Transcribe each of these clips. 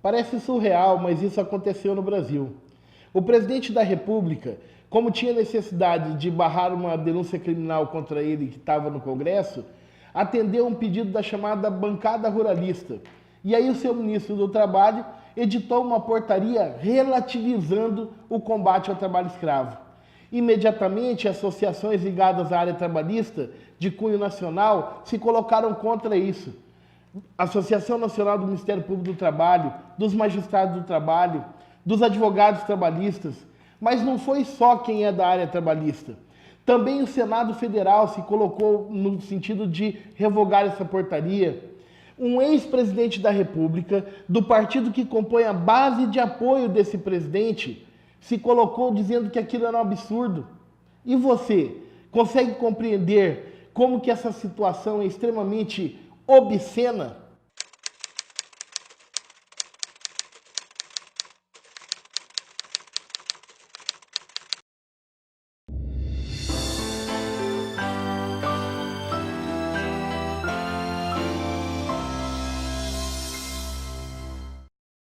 Parece surreal, mas isso aconteceu no Brasil. O presidente da República, como tinha necessidade de barrar uma denúncia criminal contra ele que estava no Congresso, atendeu um pedido da chamada bancada ruralista. E aí o seu ministro do Trabalho editou uma portaria relativizando o combate ao trabalho escravo. Imediatamente, associações ligadas à área trabalhista de cunho nacional se colocaram contra isso. Associação Nacional do Ministério Público do Trabalho, dos magistrados do trabalho, dos advogados trabalhistas, mas não foi só quem é da área trabalhista. Também o Senado Federal se colocou no sentido de revogar essa portaria. Um ex-presidente da República, do partido que compõe a base de apoio desse presidente, se colocou dizendo que aquilo era um absurdo. E você consegue compreender como que essa situação é extremamente obscena?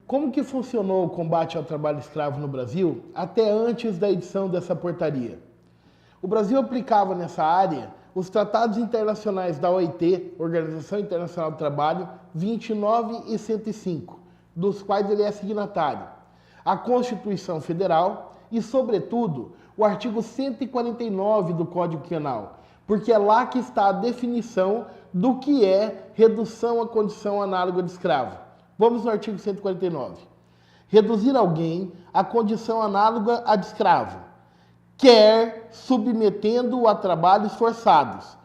Como que funcionou o combate ao trabalho escravo no Brasil até antes da edição dessa portaria? O Brasil aplicava nessa área os tratados internacionais da OIT, Organização Internacional do Trabalho, 29 e 105, dos quais ele é signatário, a Constituição Federal e, sobretudo, o artigo 149 do Código Penal, porque é lá que está a definição do que é redução à condição análoga de escravo. Vamos no artigo 149. Reduzir alguém à condição análoga à de escravo, quer submetendo-o a trabalhos forçados,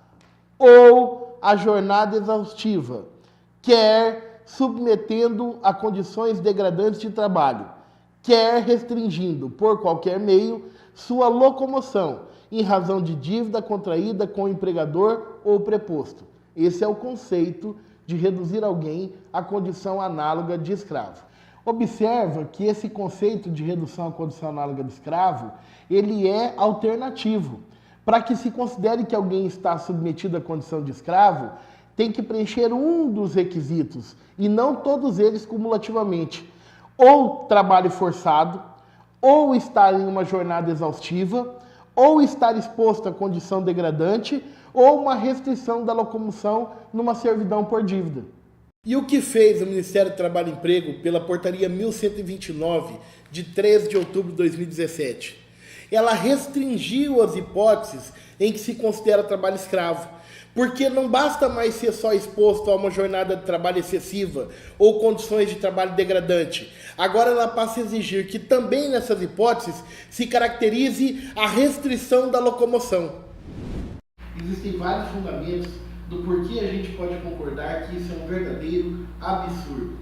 ou a jornada exaustiva, quer submetendo-o a condições degradantes de trabalho, quer restringindo, por qualquer meio, sua locomoção, em razão de dívida contraída com o empregador ou preposto. Esse é o conceito de reduzir alguém à condição análoga de escravo. Observa que esse conceito de redução à condição análoga de escravo, ele é alternativo. Para que se considere que alguém está submetido à condição de escravo, tem que preencher um dos requisitos, e não todos eles cumulativamente. Ou trabalho forçado, ou estar em uma jornada exaustiva, ou estar exposto à condição degradante, ou uma restrição da locomoção numa servidão por dívida. E o que fez o Ministério do Trabalho e Emprego pela Portaria 1129, de 13 de outubro de 2017? Ela restringiu as hipóteses em que se considera trabalho escravo, porque não basta mais ser só exposto a uma jornada de trabalho excessiva ou condições de trabalho degradante. Agora ela passa a exigir que também nessas hipóteses se caracterize a restrição da locomoção. Existem vários fundamentos do porquê a gente pode concordar que isso é um verdadeiro absurdo.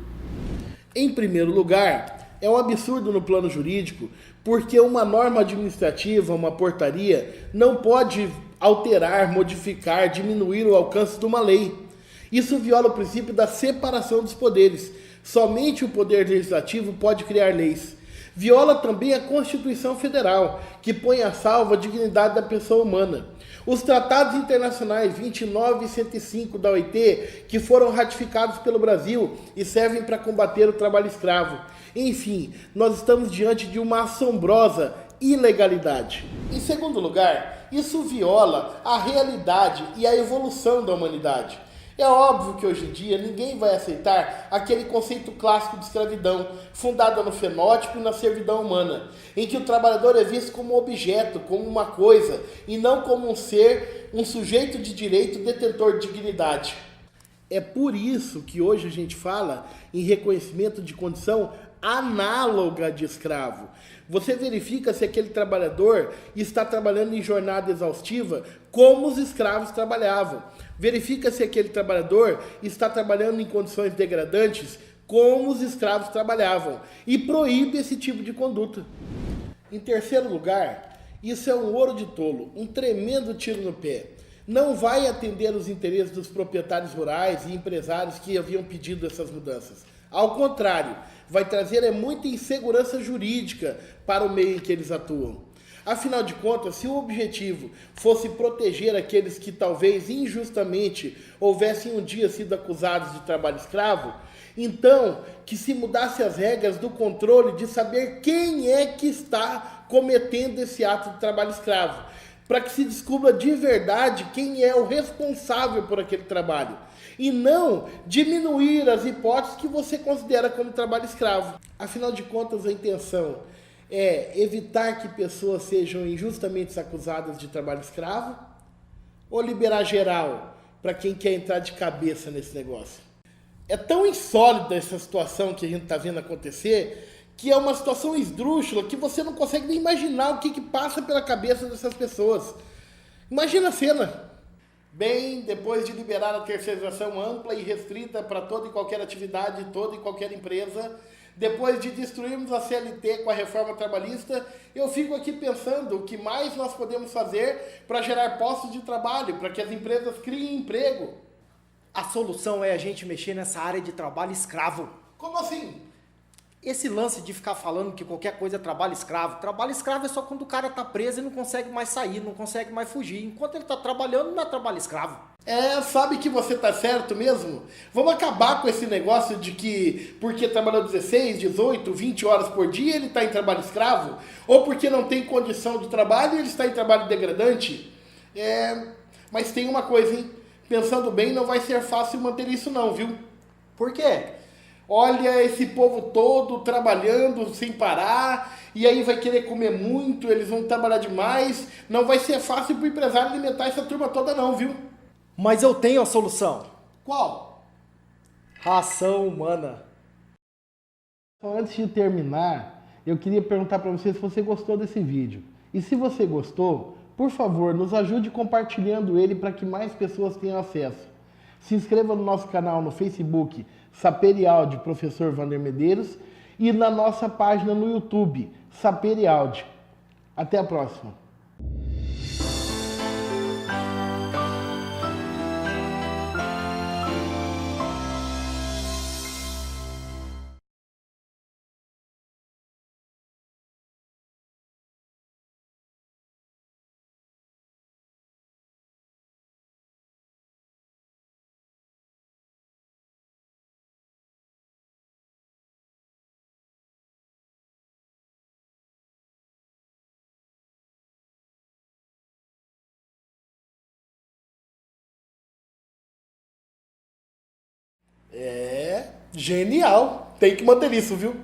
Em primeiro lugar, é um absurdo no plano jurídico porque uma norma administrativa, uma portaria, não pode alterar, modificar, diminuir o alcance de uma lei. Isso viola o princípio da separação dos poderes. Somente o poder legislativo pode criar leis. Viola também a Constituição Federal, que põe a salvo a dignidade da pessoa humana. Os tratados internacionais 29 e 105 da OIT, que foram ratificados pelo Brasil e servem para combater o trabalho escravo. Enfim, nós estamos diante de uma assombrosa ilegalidade. Em segundo lugar, isso viola a realidade e a evolução da humanidade. É óbvio que hoje em dia ninguém vai aceitar aquele conceito clássico de escravidão, fundado no fenótipo e na servidão humana, em que o trabalhador é visto como objeto, como uma coisa, e não como um ser, um sujeito de direito detentor de dignidade. É por isso que hoje a gente fala em reconhecimento de condição análoga de escravo. Você verifica se aquele trabalhador está trabalhando em jornada exaustiva como os escravos trabalhavam. Verifica se aquele trabalhador está trabalhando em condições degradantes como os escravos trabalhavam. E proíbe esse tipo de conduta. Em terceiro lugar, isso é um ouro de tolo, um tremendo tiro no pé. Não vai atender os interesses dos proprietários rurais e empresários que haviam pedido essas mudanças. Ao contrário, vai trazer muita insegurança jurídica para o meio em que eles atuam. Afinal de contas, se o objetivo fosse proteger aqueles que talvez injustamente houvessem um dia sido acusados de trabalho escravo, Então, que se mudasse as regras do controle de saber quem é que está cometendo esse ato de trabalho escravo, para que se descubra de verdade quem é o responsável por aquele trabalho, e não diminuir as hipóteses que você considera como trabalho escravo. Afinal de contas, a intenção é evitar que pessoas sejam injustamente acusadas de trabalho escravo ou liberar geral para quem quer entrar de cabeça nesse negócio. É tão insólita essa situação que a gente está vendo acontecer, que é uma situação esdrúxula que você não consegue nem imaginar o que passa pela cabeça dessas pessoas. Imagina a cena. Bem, depois de liberar a terceirização ampla e restrita para toda e qualquer atividade, toda e qualquer empresa, depois de destruirmos a CLT com a reforma trabalhista, eu fico aqui pensando o que mais nós podemos fazer para gerar postos de trabalho, para que as empresas criem emprego. A solução é a gente mexer nessa área de trabalho escravo. Como assim? Esse lance de ficar falando que qualquer coisa é trabalho escravo. Trabalho escravo é só quando o cara tá preso e não consegue mais sair, não consegue mais fugir. Enquanto ele tá trabalhando, não é trabalho escravo. Sabe que você tá certo mesmo? Vamos acabar com esse negócio de que porque trabalhou 16, 18, 20 horas por dia ele tá em trabalho escravo? Ou porque não tem condição de trabalho ele está em trabalho degradante? Mas tem uma coisa, hein? Pensando bem, não vai ser fácil manter isso não, viu? Por quê? Olha esse povo todo trabalhando sem parar, e aí vai querer comer muito, eles vão trabalhar demais. Não vai ser fácil pro empresário alimentar essa turma toda não, viu? Mas eu tenho a solução. Qual? Ração humana. Antes de terminar, eu queria perguntar para você se você gostou desse vídeo. E se você gostou, por favor, nos ajude compartilhando ele para que mais pessoas tenham acesso. Se inscreva no nosso canal no Facebook, Saper e Áudio, Professor Vander Medeiros, e na nossa página no YouTube, Saper e Áudio. Até a próxima. Genial. Tem que manter isso, viu?